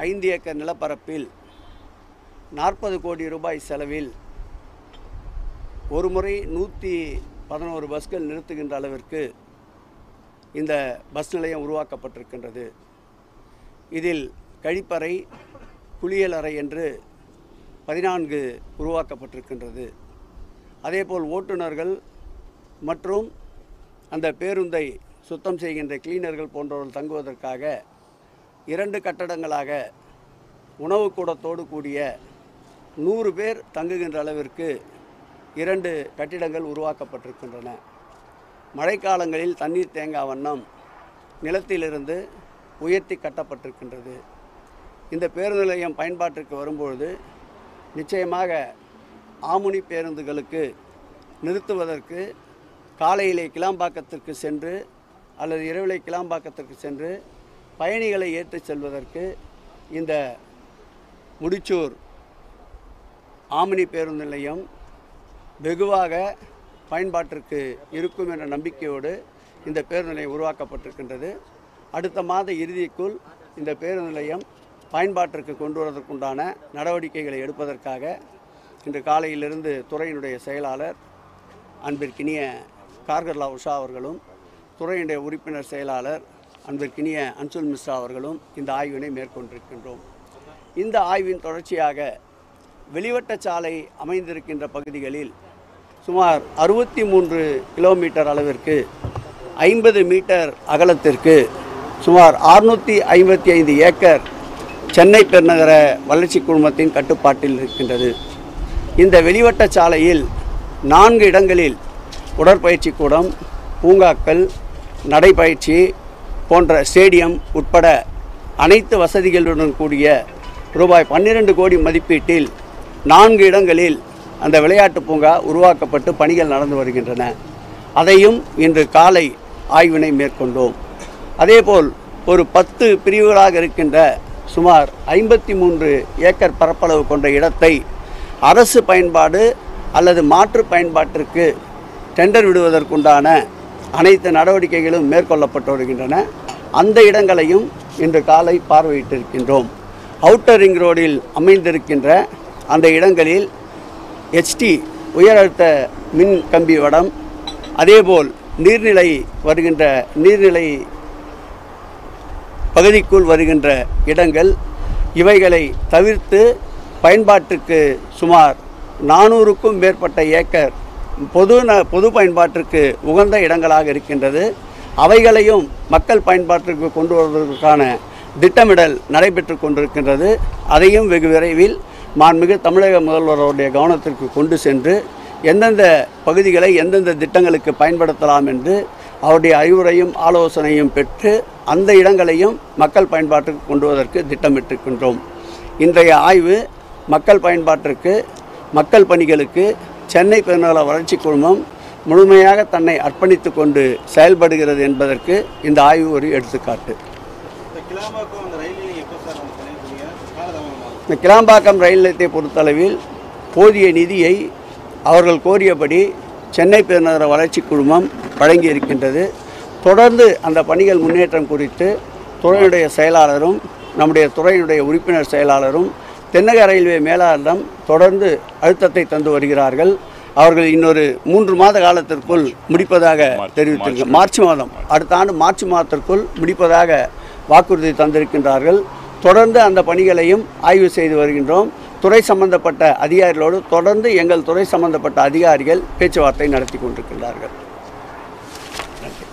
5 acre நிலப்பரப்பில் 40 கோடி ரூபாய் செலவில் ஒரு முறை 111 பஸ்கள் நிறுத்துகின்ற அளவிற்கு இந்த பஸ் நிலையம் உருவாக்கப்பட்டிருக்கின்றது. இதில் கழிப்பறை, குளியலறை என்று 14 உருவாக்கப்பட்டிருக்கின்றது. அதேபோல் ஓட்டுநர்கள் மற்றும் அந்த பேருந்தை சுத்தம் செய்கின்ற கிளீனர்கள் போன்றவர்கள் தங்குவதற்காக 2 கட்டடங்களாக உணவு கூடத்தோடு கூடிய 100 பேர் தங்குகின்ற அளவிற்கு 2 கட்டிடங்கள் உருவாக்கப்பட்டிருக்கின்றன. மழைக்காலங்களில் தண்ணீர் தேங்கா வண்ணம் நிலத்திலிருந்து உயர்த்தி கட்டப்பட்டிருக்கின்றது. இந்த பேருந்து நிலையம் பயன்பாட்டிற்கு வரும்பொழுது நிச்சயமாக ஆமுனி பேருந்துகளுக்கு நிறுத்துவதற்கு காலையிலே கிளாம்பாக்கத்திற்கு சென்று அல்லது இரவிலே கிளாம்பாக்கத்திற்கு சென்று பயணிகளை ஏற்றிச் செல்வதற்கு இந்த முடிச்சூர் ஆமினி பேருந்து நிலையம் வெகுவாக பயன்பாட்டிற்கு இருக்கும் என்ற நம்பிக்கையோடு இந்த பேருந்து நிலையம் உருவாக்கப்பட்டிருக்கின்றது. அடுத்த மாத இறுதிக்குள் இந்த பேருந்து நிலையம் பயன்பாட்டிற்கு கொண்டு வருவதற்குண்டான நடவடிக்கைகளை எடுப்பதற்காக இன்று காலையிலிருந்து துறையினுடைய செயலாளர் அன்பிற்கினிய கார்கர்லா உஷா அவர்களும் துறையினுடைய உறுப்பினர் செயலாளர் அன்பிற்கினிய அன்சுல் மிஸ்ரா அவர்களும் இந்த ஆய்வினை மேற்கொண்டிருக்கின்றோம். இந்த ஆய்வின் தொடர்ச்சியாக வெளிவட்ட சாலை அமைந்திருக்கின்ற பகுதிகளில் சுமார் 63 கிலோமீட்டர் அளவிற்கு 50 மீட்டர் அகலத்திற்கு சுமார் 655 ஏக்கர் சென்னை பெருநகர வளர்ச்சி குழுமத்தின் கட்டுப்பாட்டில் இருக்கின்றது. இந்த வெளிவட்ட சாலையில் 4 இடங்களில் உடற்பயிற்சி கூடம், பூங்காக்கள், நடைப்பயிற்சி போன்ற ஸ்டேடியம் உட்பட அனைத்து வசதிகளுடன் கூடிய ரூபாய் 12 கோடி மதிப்பீட்டில் 4 இடங்களில் அந்த விளையாட்டு பூங்கா உருவாக்கப்பட்டு பணிகள் நடந்து வருகின்றன. அதையும் இன்று காலை ஆய்வினை மேற்கொண்டோம். அதேபோல் ஒரு 10 பிரிவுகளாக இருக்கின்ற சுமார் 53 ஏக்கர் பரப்பளவு கொண்ட இடத்தை அரசு பயன்பாடு அல்லது மாற்று பயன்பாட்டிற்கு டெண்டர் விடுவதற்குண்டான அனைத்து நடவடிக்கைகளும் மேற்கொள்ளப்பட்டு வருகின்றன. அந்த இடங்களையும் இன்று காலை பார்வையிட்டிருக்கின்றோம். அவுட்டர் ரிங் ரோடில் அமைந்திருக்கின்ற அந்த இடங்களில் HT உயர் அழுத்த மின் கம்பி வடம், அதேபோல் நீர்நிலை பகுதிக்குள் வருகின்ற இடங்கள் இவைகளை தவிர்த்து பயன்பாட்டுக்கு சுமார் 400க்கும் மேற்பட்ட ஏக்கர் பொது பயன்பாட்டிற்கு உகந்த இடங்களாக இருக்கின்றது. அவைகளையும் மக்கள் பயன்பாட்டிற்கு கொண்டு வருவதற்கான திட்டமிடல் நடைபெற்று கொண்டிருக்கின்றது. அதையும் வெகு விரைவில் மாண்புமிகு தமிழக முதல்வருடைய கவனத்திற்கு கொண்டு சென்று எந்தெந்த பகுதிகளை எந்தெந்த திட்டங்களுக்கு பயன்படுத்தலாம் என்று அவருடைய அறிவுரையும் ஆலோசனையும் பெற்று அந்த இடங்களையும் மக்கள் பயன்பாட்டிற்கு கொண்டு வருவதற்கு திட்டமிட்டிருக்கின்றோம். இன்றைய ஆய்வு மக்கள் பயன்பாட்டிற்கு, மக்கள் பணிகளுக்கு சென்னை பெருநகர வளர்ச்சி குழுமம் முழுமையாக தன்னை அர்ப்பணித்து கொண்டு செயல்படுகிறது என்பதற்கு இந்த ஆய்வு ஒரு எடுத்துக்காட்டு. இந்த கிளாம்பாக்கம் ரயில் நிலையத்தை பொறுத்தளவில் போதிய நிதியை அவர்கள் கோரியபடி சென்னை பெருநகர வளர்ச்சி குழுமம் வழங்கி இருக்கின்றது. தொடர்ந்து அந்த பணிகள் முன்னேற்றம் குறித்து துறையினுடைய செயலாளரும் நம்முடைய துறையினுடைய உறுப்பினர் செயலாளரும் தென்னக ரயில்வே மேலாளரிடம் தொடர்ந்து அழுத்தத்தை தந்து வருகிறார்கள். அவர்கள் இன்னொரு 3 மாத காலத்திற்குள் முடிப்பதாக தெரிவித்திருக்கிறார்கள். மார்ச் மாதம், அடுத்த ஆண்டு மார்ச் மாதத்திற்குள் முடிப்பதாக வாக்குறுதி தந்திருக்கின்றார்கள். தொடர்ந்து அந்த பணிகளையும் ஆய்வு செய்து வருகின்றோம். துறை சம்பந்தப்பட்ட அதிகாரிகளோடு தொடர்ந்து எங்கள் துறை சம்பந்தப்பட்ட அதிகாரிகள் பேச்சுவார்த்தை நடத்தி கொண்டிருக்கின்றார்கள். நன்றி.